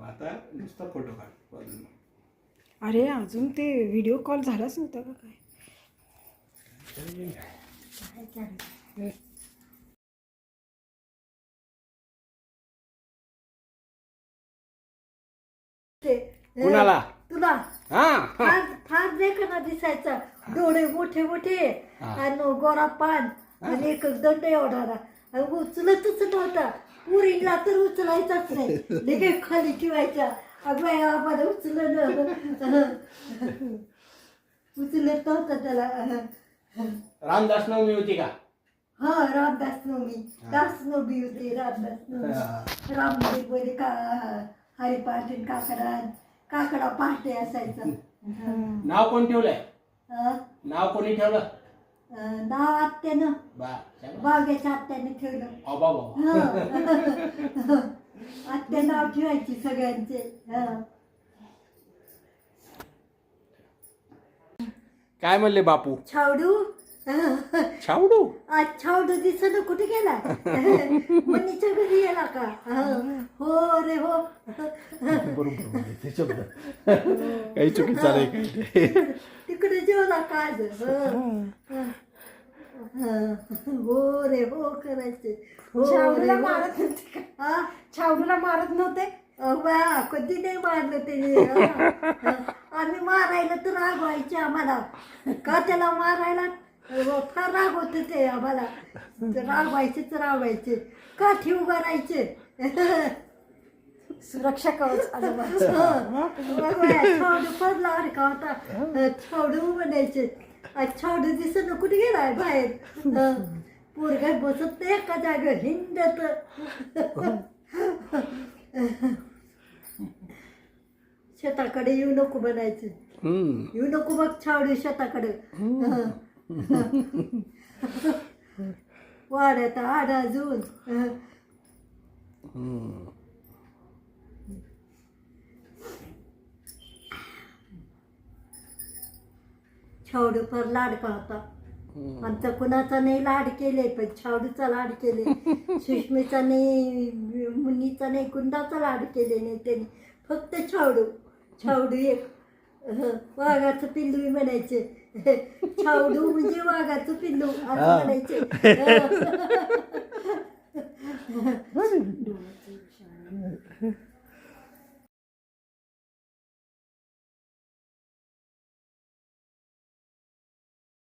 आता नुसता फोटो काढ. अरे अजून ते व्हिडिओ कॉल झालाच नव्हता का काय? कुणाला? तुला हा फार देखना दिसायचा, डोळे मोठे मोठे आणि गोरा पान आणि एक दंड एवढा उचलतच नव्हता. पुरीला तर उचलायचाच नाही, लगेच खाली ठेवायच्या. अगं आम्हाला उचलत नव्हतं त्याला. रामदास नवमी होती का? हा रामदास नवमी, दास नवमी होती. रामदास नवमी रामदेव का हरिपाठ काकडा पहाटे असायचा. नाव कोण ठेवलंय? अं, नाव कोणी ठेवलं? नाव आत्यानं, बागेच्या आत्याने ठेवलं. बाबा हं. आत्या नाव ठेवायची सगळ्यांचे. हं. काय म्हणले बापू? छावडू छावडू आज छावडू दिसणं कुठे गेला? मनीच्या घरी गेला का? हो रे हो. बरोबर ते शब्द काही चुकीचं नाही काही. तिकडे जेवला का आज? हो रे हो करायचे. हो छावडूला रे हो. मारत नव्हते का? हा छावडूला मारत नव्हते? बा कधी नाही मारलं त्याने. आम्ही मारायला तर रागवायचे आम्हाला. का त्याला मारायला फार राग होते ते आम्हाला. रागवायचे काठी उभा राहायचे. सुरक्षा कवच आजोबा. छावडू पडला अरे का होता. छावडू म्हणायचे. छावडू दिसत कुठे गेलाय बाहेर. पोरगा बसत नाही एका जागेवर हिंडत. शेताकडे येऊ नको म्हणायचे. येऊ नको बघ छावडू शेताकडे. वाड्यात आड अजून. छावडू फार लाडका होता. आमचा कुणाचा नाही लाड केले, पण छावडूचा लाड केले. सुष्मीचा नाही, मुन्नीचा नाही, कुंदाचा लाड केले नाही त्यांनी. फक्त छावडू एक. वाघाचं पिल्लू म्हणायचे. छावडू म्हणजे वाघाचं पिल्लू असं म्हणायचे.